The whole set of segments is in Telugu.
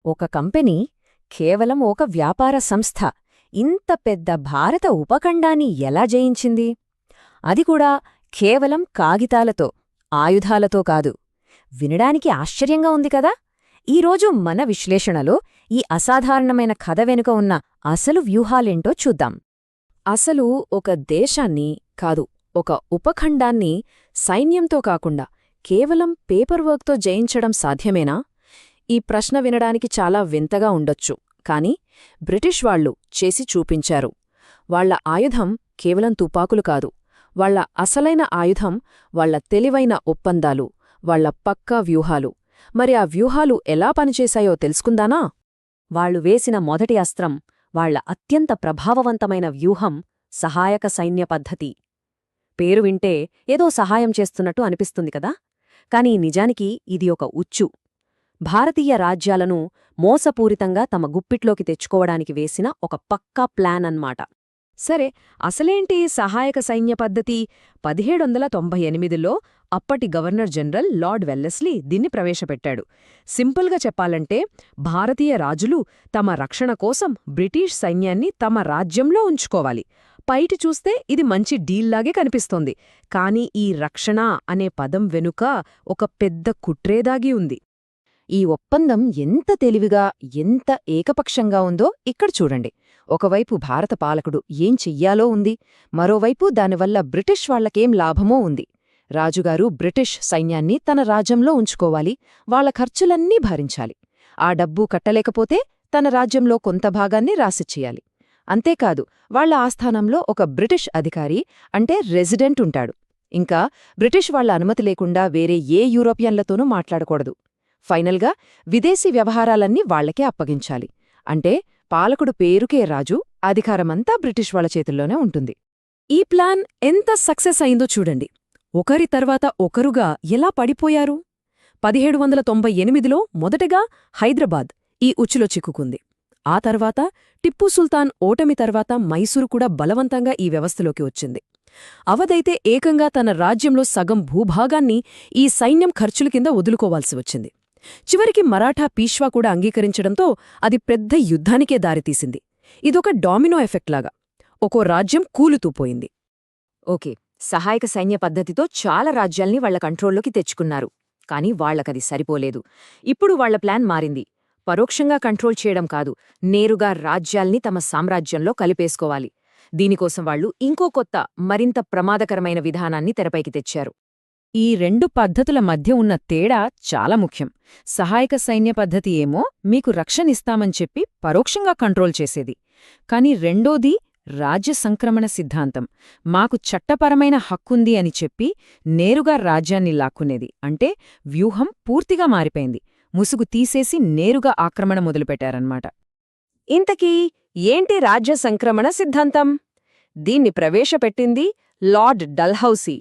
ఒక కంపెనీ కేవలం ఒక వ్యాపార సంస్థ ఇంత పెద్ద భారత ఉపఖండాన్ని ఎలా జయించింది? అది కూడా కేవలం కాగితాలతో, ఆయుధాలతో కాదు. వినడానికి ఆశ్చర్యంగా ఉంది కదా? ఈరోజు మన విశ్లేషణలో ఈ అసాధారణమైన కథ వెనుక ఉన్న అసలు వ్యూహాలేంటో చూద్దాం. అసలు ఒక దేశాన్ని కాదు, ఒక ఉపఖండాన్ని సైన్యంతో కాకుండా కేవలం పేపర్ వర్క్తో జయించడం సాధ్యమేనా? ఈ ప్రశ్న వినడానికి చాలా వింతగా ఉండొచ్చు, కాని బ్రిటిష్ వాళ్లు చేసి చూపించారు. వాళ్ల ఆయుధం కేవలం తుపాకులు కాదు, వాళ్ల అసలైన ఆయుధం వాళ్ల తెలివైన ఒప్పందాలు, వాళ్ల పక్కా వ్యూహాలు. మరి ఆ వ్యూహాలు ఎలా పనిచేశాయో తెలుసుకుందానా? వాళ్లు వేసిన మొదటి అస్త్రం, వాళ్ల అత్యంత ప్రభావవంతమైన వ్యూహం సహాయక సైన్య పద్ధతి. పేరు వింటే ఏదో సహాయం చేస్తున్నట్టు అనిపిస్తుంది కదా, కాని నిజానికి ఇది ఒక ఉచ్చు. భారతీయ రాజ్యాలను మోసపూరితంగా తమ గుప్పిట్లోకి తెచ్చుకోవడానికి వేసిన ఒక పక్కా ప్లాన్ అన్మాట. సరే, అసలేంటి సహాయక సైన్య పద్ధతి? 1798లో అప్పటి గవర్నర్ జనరల్ లార్డ్ వెల్లెస్లీ దీన్ని ప్రవేశపెట్టాడు. సింపుల్గా చెప్పాలంటే, భారతీయ రాజులు తమ రక్షణ కోసం బ్రిటిష్ సైన్యాన్ని తమ రాజ్యంలో ఉంచుకోవాలి. పైటి చూస్తే ఇది మంచి డీల్లాగే కనిపిస్తోంది, కానీ ఈ రక్షణ అనే పదం వెనుక ఒక పెద్ద కుట్రేదాగి ఉంది. ఈ ఒప్పందం ఎంత తెలివిగా, ఎంత ఏకపక్షంగా ఉందో ఇక్కడ చూడండి. ఒకవైపు భారత పాలకుడు ఏం చెయ్యాలో ఉంది, మరోవైపు దానివల్ల బ్రిటిష్ వాళ్లకేం లాభమో ఉంది. రాజుగారు బ్రిటిష్ సైన్యాన్ని తన రాజ్యంలో ఉంచుకోవాలి, వాళ్ల ఖర్చులన్నీ భరించాలి. ఆ డబ్బు కట్టలేకపోతే తన రాజ్యంలో కొంత భాగాన్ని రాసిచ్చేయాలి. అంతేకాదు, వాళ్ల ఆస్థానంలో ఒక బ్రిటిష్ అధికారి అంటే రెసిడెంట్ ఉంటాడు. ఇంకా బ్రిటిష్ వాళ్ల అనుమతి లేకుండా వేరే ఏ యూరోపియన్లతోనూ మాట్లాడకూడదు. ఫైనల్గా విదేశీ వ్యవహారాలన్నీ వాళ్లకే అప్పగించాలి. అంటే పాలకుడు పేరుకే రాజు, అధికారమంతా బ్రిటిష్ వాళ్ల చేతుల్లోనే ఉంటుంది. ఈ ప్లాన్ ఎంత సక్సెస్ అయిందో చూడండి. ఒకరి తర్వాత ఒకరుగా ఎలా పడిపోయారు. 1798లో మొదటగా హైదరాబాద్ ఈ ఉచ్చులో చిక్కుకుంది. ఆ తర్వాత టిప్పు సుల్తాన్ ఓటమి తర్వాత మైసూరు కూడా బలవంతంగా ఈ వ్యవస్థలోకి వచ్చింది. అవధైతే ఏకంగా తన రాజ్యంలో సగం భూభాగాన్ని ఈ సైన్యం ఖర్చుల కింద వదులుకోవాల్సి వచ్చింది. చివరికి మరాఠా పీష్వా కూడా అంగీకరించడంతో అది పెద్ద యుద్ధానికే దారితీసింది. ఇదొక డామినో ఎఫెక్ట్లాగా ఒక్కో రాజ్యం కూలుతూ పోయింది. ఓకే, సహాయక సైన్య పద్ధతితో చాలా రాజ్యాల్ని వాళ్ల కంట్రోల్లోకి తెచ్చుకున్నారు. కాని వాళ్లకది సరిపోలేదు. ఇప్పుడు వాళ్ల ప్లాన్ మారింది. పరోక్షంగా కంట్రోల్ చేయడం కాదు, నేరుగా రాజ్యాల్ని తమ సామ్రాజ్యంలో కలిపేసుకోవాలి. దీనికోసం వాళ్లు ఇంకో కొత్త, మరింత ప్రమాదకరమైన విధానాన్ని తెరపైకి తెచ్చారు. ఈ రెండు పద్ధతుల మధ్య ఉన్న తేడా చాలా ముఖ్యం. సహాయక సైన్య పద్ధతి ఏమో మీకు రక్షణిస్తామని చెప్పి పరోక్షంగా కంట్రోల్ చేసేది. కాని రెండోది రాజ్య సంక్రమణ సిద్ధాంతం. మాకు చట్టపరమైన హక్కుంది అని చెప్పి నేరుగా రాజ్యాన్ని లాక్కునేది. అంటే వ్యూహం పూర్తిగా మారిపోయింది. ముసుగు తీసేసి నేరుగా ఆక్రమణ మొదలుపెట్టారన్నమాట. ఇంతకీ ఏంటి రాజ్య సంక్రమణ సిద్ధాంతం? దీన్ని ప్రవేశపెట్టింది లార్డ్ డల్హౌసీ.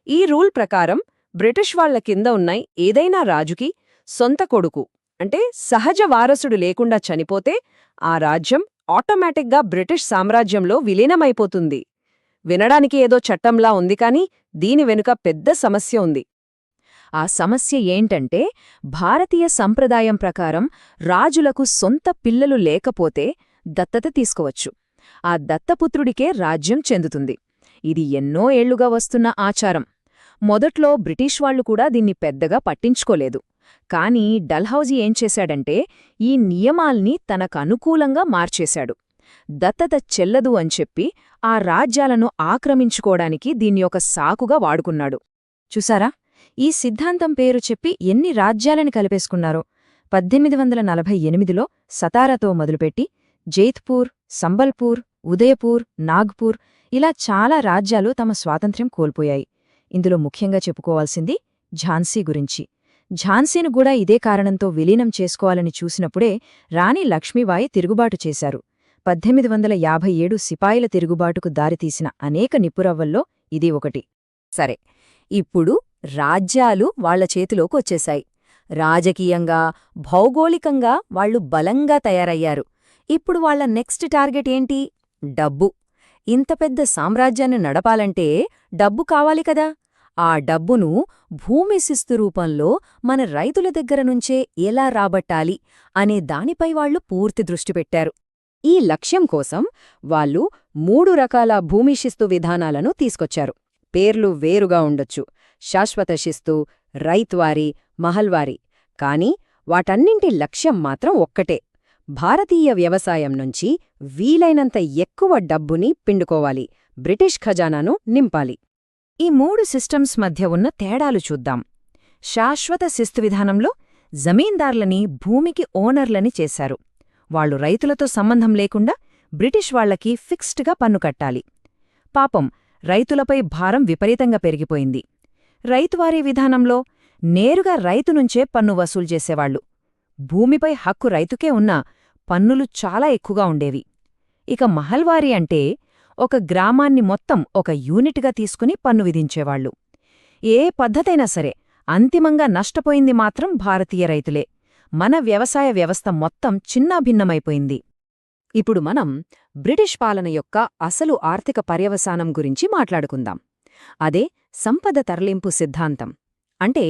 ఈ రూల్ ప్రకారం బ్రిటిష్ వాళ్ల కింద ఉన్న ఏదైనా రాజుకి సొంత కొడుకు అంటే సహజ వారసుడు లేకుండా చనిపోతే ఆ రాజ్యం ఆటోమేటిక్గా బ్రిటిష్ సామ్రాజ్యంలో విలీనమైపోతుంది. వినడానికి ఏదో చట్టంలా ఉంది, కాని దీని వెనుక పెద్ద సమస్య ఉంది. ఆ సమస్య ఏంటంటే, భారతీయ సంప్రదాయం ప్రకారం రాజులకు సొంత పిల్లలు లేకపోతే దత్తత తీసుకోవచ్చు. ఆ దత్తపుత్రుడికే రాజ్యం చెందుతుంది. ఇది ఎన్నో ఏళ్లుగా వస్తున్న ఆచారం. మొదట్లో బ్రిటిష్ వాళ్లు కూడా దీన్ని పెద్దగా పట్టించుకోలేదు. కాని డల్హౌజీ ఏం చేశాడంటే, ఈ నియమాల్ని తనకనుకూలంగా మార్చేశాడు. దత్తత చెల్లదు అని చెప్పి ఆ రాజ్యాలను ఆక్రమించుకోవడానికి దీన్ని ఒక సాకుగా వాడుకున్నాడు. చూసారా, ఈ సిద్ధాంతం పేరు చెప్పి ఎన్ని రాజ్యాలని కలిపేసుకున్నారో. 1848లో సతారాతో మొదలుపెట్టి జైత్పూర్, సంబల్పూర్, ఉదయపూర్, నాగ్పూర్ ఇలా చాలా రాజ్యాలు తమ స్వాతంత్ర్యం కోల్పోయాయి. ఇందులో ముఖ్యంగా చెప్పుకోవాల్సింది ఝాన్సీ గురించి. ఝాన్సీను కూడా ఇదే కారణంతో విలీనం చేసుకోవాలని చూసినప్పుడే రాణి లక్ష్మీబాయి తిరుగుబాటు చేశారు. 1857 సిపాయిల తిరుగుబాటుకు దారితీసిన అనేక నిప్పురవ్వల్లో ఇది ఒకటి. సరే, ఇప్పుడు రాజ్యాలు వాళ్ల చేతిలోకొచ్చేశాయి. రాజకీయంగా, భౌగోళికంగా వాళ్లు బలంగా తయారయ్యారు. ఇప్పుడు వాళ్ల నెక్స్ట్ టార్గెట్ ఏంటి? డబ్బు. ఇంత పెద్ద సామ్రాజ్యాన్ని నడపాలంటే డబ్బు కావాలి కదా. ఆ డబ్బును భూమి శిస్తు రూపంలో మన రైతుల దగ్గర నుంచే ఎలా రాబట్టాలి అనే దానిపై వాళ్లు పూర్తి దృష్టి పెట్టారు. ఈ లక్ష్యం కోసం వాళ్ళు 3 రకాల భూమి శిస్తు విధానాలను తీసుకొచ్చారు. పేర్లు వేరుగా ఉండొచ్చు, శాశ్వత శిస్తు, రైత్వారీ, మహల్వారీ. కాని వాటన్నింటి లక్ష్యం మాత్రం ఒక్కటే: భారతీయ వ్యవసాయం నుంచి వీలైనంత ఎక్కువ డబ్బుని పిండుకోవాలి, బ్రిటిష్ ఖజానాను నింపాలి. ఈ 3 సిస్టమ్స్ మధ్య ఉన్న తేడాలు చూద్దాం. శాశ్వత శిస్తు విధానంలో జమీందార్లని భూమికి ఓనర్లని చేశారు. వాళ్లు రైతులతో సంబంధం లేకుండా బ్రిటిష్ వాళ్లకి ఫిక్స్డ్గా పన్ను కట్టాలి. పాపం, రైతులపై భారం విపరీతంగా పెరిగిపోయింది. రైతువారీ విధానంలో నేరుగా రైతు నుంచే పన్ను వసూలు చేసేవాళ్లు. భూమిపై హక్కు రైతుకే ఉన్నా పన్నులు చాలా ఎక్కువగా ఉండేవి. ఇక మహల్వారీ అంటే ఒక గ్రామాన్ని మొత్తం ఒక యూనిట్గా తీసుకుని పన్ను విధించేవాళ్లు. ఏ పద్ధతైనా సరే అంతిమంగా నష్టపోయింది మాత్రం భారతీయ రైతులే. మన వ్యవసాయ వ్యవస్థ మొత్తం చిన్నాభిన్నమైపోయింది. ఇప్పుడు మనం బ్రిటిష్ పాలన యొక్క అసలు ఆర్థిక పర్యవసానం గురించి మాట్లాడుకుందాం. అదే సంపద తరలింపు సిద్ధాంతం, అంటే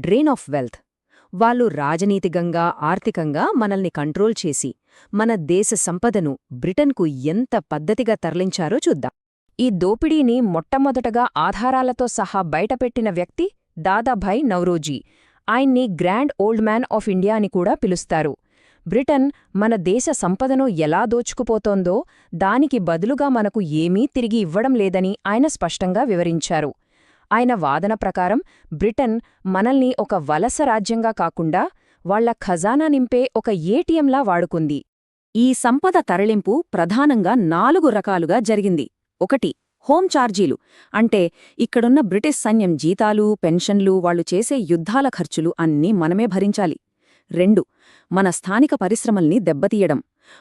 డ్రెయిన్ ఆఫ్ వెల్త్. వాళ్ళు రాజనీతికంగా, ఆర్థికంగా మనల్ని కంట్రోల్ చేసి మన దేశ సంపదను బ్రిటన్కు ఎంత పద్ధతిగా తరలించారో చూద్దాం. ఈ దోపిడీని మొట్టమొదటగా ఆధారాలతో సహా బయటపెట్టిన వ్యక్తి దాదాభాయ్ నౌరోజీ. ఆయన్ని grand old man of India అని కూడా పిలుస్తారు. బ్రిటన్ మన దేశ సంపదను ఎలా దోచుకుపోతోందో దానికి బదులుగా మనకు ఏమీ తిరిగి ఇవ్వడం లేదని ఆయన స్పష్టంగా వివరించారు. ఆయన వాదన ప్రకారం బ్రిటన్ మనల్ని ఒక వలస రాజ్యంగా కాకుండా వాళ్ల ఖజానా నింపే ఒక ఏటీఎంలా వాడుకుంది. ఈ సంపద తరలింపు ప్రధానంగా 4 రకాలుగా జరిగింది. 1. హోం ఛార్జీలు, అంటే ఇక్కడున్న బ్రిటిష్ సైన్యం జీతాలు, పెన్షన్లు, వాళ్లు చేసే యుద్ధాల ఖర్చులు అన్నీ మనమే భరించాలి. 2. మన స్థానిక పరిశ్రమల్ని దెబ్బతీయడం.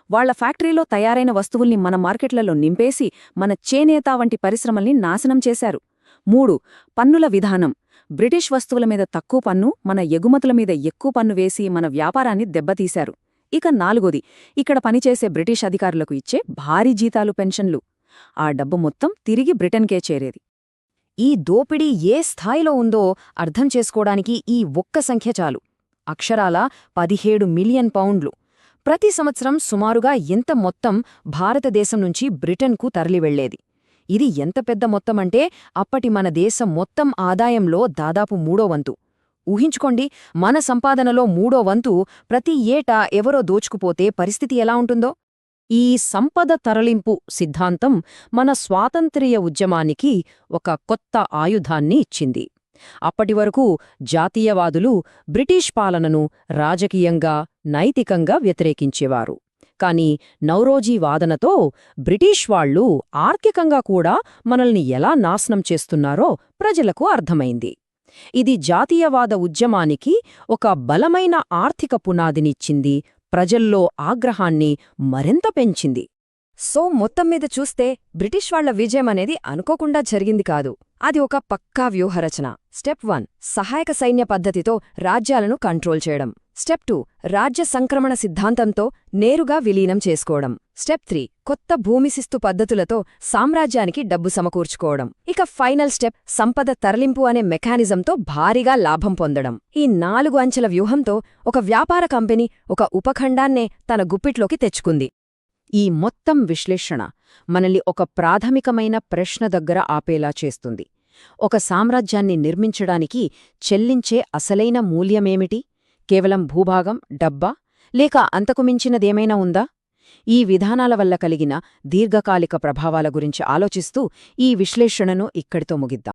వాళ్ల ఫ్యాక్టరీలో తయారైన వస్తువుల్ని మన మార్కెట్లలో నింపేసి మన చేనేత వంటి పరిశ్రమల్ని నాశనం చేశారు. 3. పన్నుల విధానం. బ్రిటిష్ వస్తువుల మీద తక్కువ పన్ను, మన ఎగుమతుల మీద ఎక్కువ పన్ను వేసి మన వ్యాపారాన్ని దెబ్బతీశారు. ఇక 4. ఇక్కడ పనిచేసే బ్రిటిష్ అధికారులకు ఇచ్చే భారీ జీతాలు, పెన్షన్లు. ఆ డబ్బు మొత్తం తిరిగి బ్రిటన్కే చేరేది. ఈ దోపిడీ ఏ స్థాయిలో ఉందో అర్థం చేసుకోవడానికి ఈ ఒక్క సంఖ్య చాలు. అక్షరాల 17 మిలియన్ పౌండ్లు. ప్రతి సంవత్సరం సుమారుగా ఇంత మొత్తం భారతదేశం నుంచి బ్రిటన్కు తరలివెళ్లేది. ఇది ఎంత పెద్ద మొత్తమంటే అప్పటి మన దేశం మొత్తం ఆదాయంలో దాదాపు 3వ వంతు. ఊహించుకోండి, మన సంపాదనలో 3వ వంతు ప్రతి ఏటా ఎవరో దోచుకుపోతే పరిస్థితి ఎలా ఉంటుందో. ఈ సంపద తరలింపు సిద్ధాంతం మన స్వాతంత్ర్య ఉద్యమానికి ఒక కొత్త ఆయుధాన్ని ఇచ్చింది. అప్పటివరకు జాతీయవాదులు బ్రిటిష్ పాలనను రాజకీయంగా, నైతికంగా వ్యతిరేకించేవారు. కాని నౌరోజీ వాదనతో బ్రిటిష్ వాళ్లు ఆర్థికంగా కూడా మనల్ని ఎలా నాశనం చేస్తున్నారో ప్రజలకు అర్థమైంది. ఇది జాతీయవాద ఉద్యమానికి ఒక బలమైన ఆర్థిక పునాదినిచ్చింది, ప్రజల్లో ఆగ్రహాన్ని మరింత పెంచింది. సో మొత్తం మీద చూస్తే బ్రిటిష్ వాళ్ల విజయం అనేది అనుకోకుండా జరిగింది కాదు. అది ఒక పక్కా వ్యూహరచన. స్టెప్ 1, సహాయక సైన్య పద్ధతితో రాజ్యాలను కంట్రోల్ చేయడం. స్టెప్ 2, రాజ్య సంక్రమణ సిద్ధాంతంతో నేరుగా విలీనం చేసుకోవడం. స్టెప్ 3, కొత్త భూమిశిస్తు పద్ధతులతో సామ్రాజ్యానికి డబ్బు సమకూర్చుకోవడం. ఇక ఫైనల్ స్టెప్, సంపద తరలింపు అనే మెకానిజంతో భారీగా లాభం పొందడం. ఈ 4 అంచెల వ్యూహంతో ఒక వ్యాపార కంపెనీ ఒక ఉపఖండాన్నే తన గుప్పిట్లోకి తెచ్చుకుంది. ఈ మొత్తం విశ్లేషణ మనల్ని ఒక ప్రాథమికమైన ప్రశ్న దగ్గర ఆపేలా చేస్తుంది. ఒక సామ్రాజ్యాన్ని నిర్మించడానికి చెల్లించే అసలైన మూల్యమేమిటి? కేవలం భూభాగం, డబ్బా, లేక అంతకుమించినదేమైనా ఉందా? ఈ విధానాల వల్ల కలిగిన దీర్ఘకాలిక ప్రభావాల గురించి ఆలోచిస్తూ ఈ విశ్లేషణను ఇక్కడితో ముగిద్దాం.